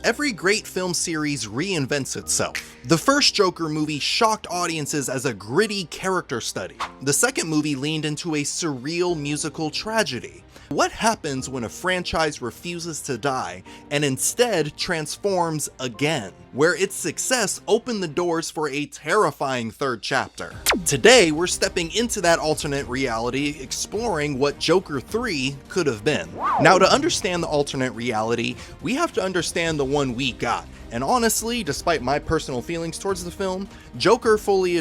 Every great film series reinvents itself. The first Joker movie shocked audiences as a gritty character study. The second movie leaned into a surreal musical tragedy. What happens when a franchise refuses to die and instead transforms again, where its success opened the doors for a terrifying third chapter? Today, we're stepping into that alternate reality, exploring what Joker 3 could have been. Now, to understand the alternate reality, we have to understand the one we got. And honestly, despite my personal feelings towards the film, Joker Folie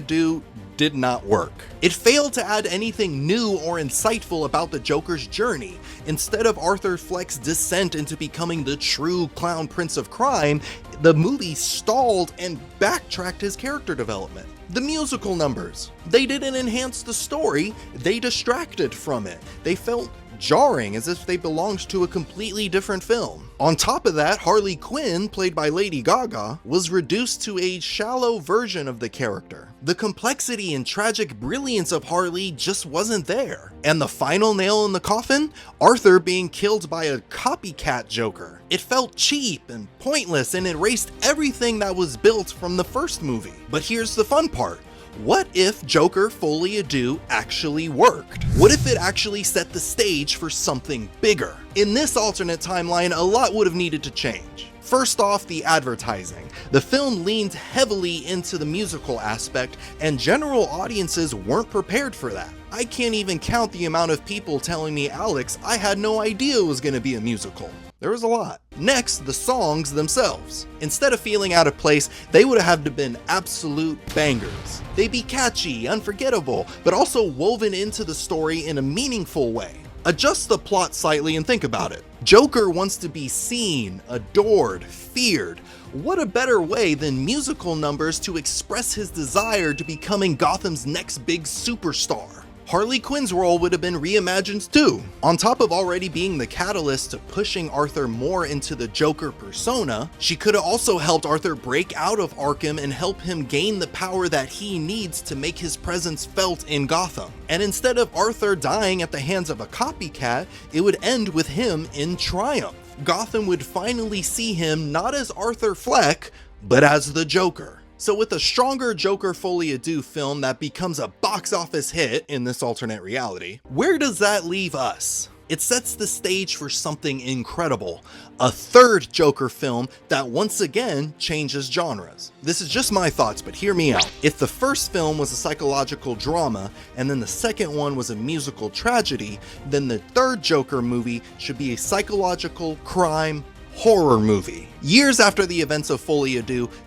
did not work. It failed to add anything new or insightful about the Joker's journey. Instead of Arthur Fleck's descent into becoming the true clown prince of crime, the movie stalled and backtracked his character development. The musical numbers, they didn't enhance the story, they distracted from it. They felt jarring, as if they belonged to a completely different film. On top of that, Harley Quinn, played by Lady Gaga, was reduced to a shallow version of the character. The complexity and tragic brilliance of Harley just wasn't there. And the final nail in the coffin? Arthur being killed by a copycat Joker. It felt cheap and pointless and erased everything that was built from the first movie. But here's the fun part. What if Joker Folie actually worked? What if it actually set the stage for something bigger? In this alternate timeline, a lot would have needed to change. First off, the advertising. The film leaned heavily into the musical aspect, and general audiences weren't prepared for that. I can't even count the amount of people telling me, Alex, I had no idea it was going to be a musical. There was a lot. Next, the songs themselves. Instead of feeling out of place, they would have had to been absolute bangers. They'd be catchy, unforgettable, but also woven into the story in a meaningful way. Adjust the plot slightly and think about it. Joker wants to be seen, adored, feared. What a better way than musical numbers to express his desire to becoming Gotham's next big superstar? Harley Quinn's role would have been reimagined too. On top of already being the catalyst to pushing Arthur more into the Joker persona, she could have also helped Arthur break out of Arkham and help him gain the power that he needs to make his presence felt in Gotham. And instead of Arthur dying at the hands of a copycat, it would end with him in triumph. Gotham would finally see him not as Arthur Fleck, but as the Joker. So with a stronger Joker Folie film that becomes a box office hit in this alternate reality, where does that leave us? It sets the stage for something incredible, a third Joker film that once again changes genres. This is just my thoughts, but hear me out. If the first film was a psychological drama, and then the second one was a musical tragedy, then the third Joker movie should be a psychological crime horror movie. Years after the events of Folie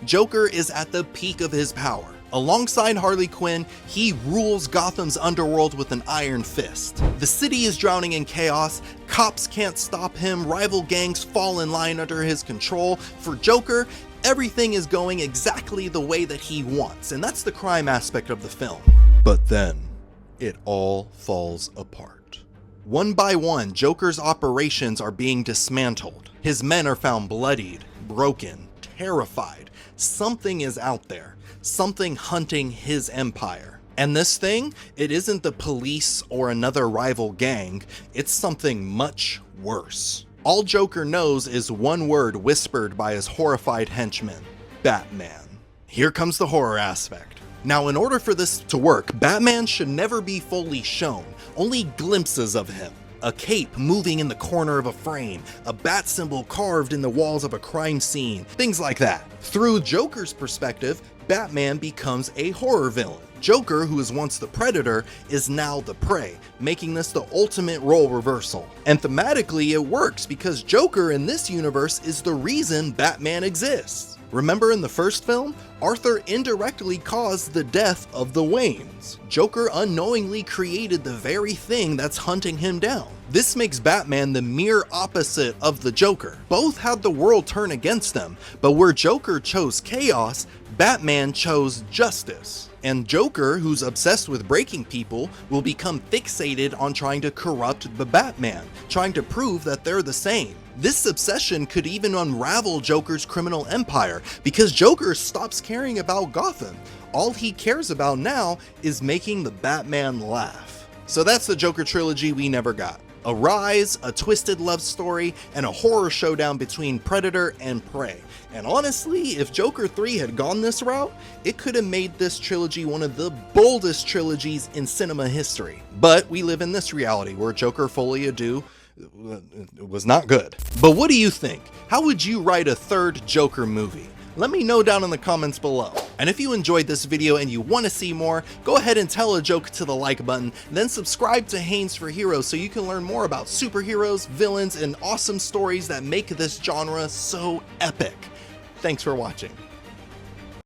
Joker is at the peak of his power. Alongside Harley Quinn, he rules Gotham's underworld with an iron fist. The city is drowning in chaos, cops can't stop him, rival gangs fall in line under his control. For Joker, everything is going exactly the way that he wants, and that's the crime aspect of the film. But then, it all falls apart. One by one, Joker's operations are being dismantled. His men are found bloodied, broken, terrified. Something is out there, something hunting his empire. And this thing, it isn't the police or another rival gang, it's something much worse. All Joker knows is one word whispered by his horrified henchmen: Batman. Here comes the horror aspect. Now, in order for this to work, Batman should never be fully shown, only glimpses of him. A cape moving in the corner of a frame, a bat symbol carved in the walls of a crime scene, things like that. Through Joker's perspective, Batman becomes a horror villain. Joker, who was once the predator, is now the prey, making this the ultimate role reversal. And thematically, it works because Joker in this universe is the reason Batman exists. Remember in the first film, Arthur indirectly caused the death of the Waynes. Joker unknowingly created the very thing that's hunting him down. This makes Batman the mere opposite of the Joker. Both had the world turn against them, but where Joker chose chaos, Batman chose justice. And Joker, who's obsessed with breaking people, will become fixated on trying to corrupt the Batman, trying to prove that they're the same. This obsession could even unravel Joker's criminal empire, because Joker stops caring about Gotham. All he cares about now is making the Batman laugh. So that's the Joker trilogy we never got. A rise, a twisted love story, and a horror showdown between predator and prey. And honestly, if Joker 3 had gone this route, it could have made this trilogy one of the boldest trilogies in cinema history. But we live in this reality where Joker Folie was not good. But what do you think? How would you write a third Joker movie? Let me know down in the comments below. And if you enjoyed this video and you want to see more, go ahead and tell a joke to the like button, then subscribe to Haynes for Heroes so you can learn more about superheroes, villains, and awesome stories that make this genre so epic. Thanks for watching.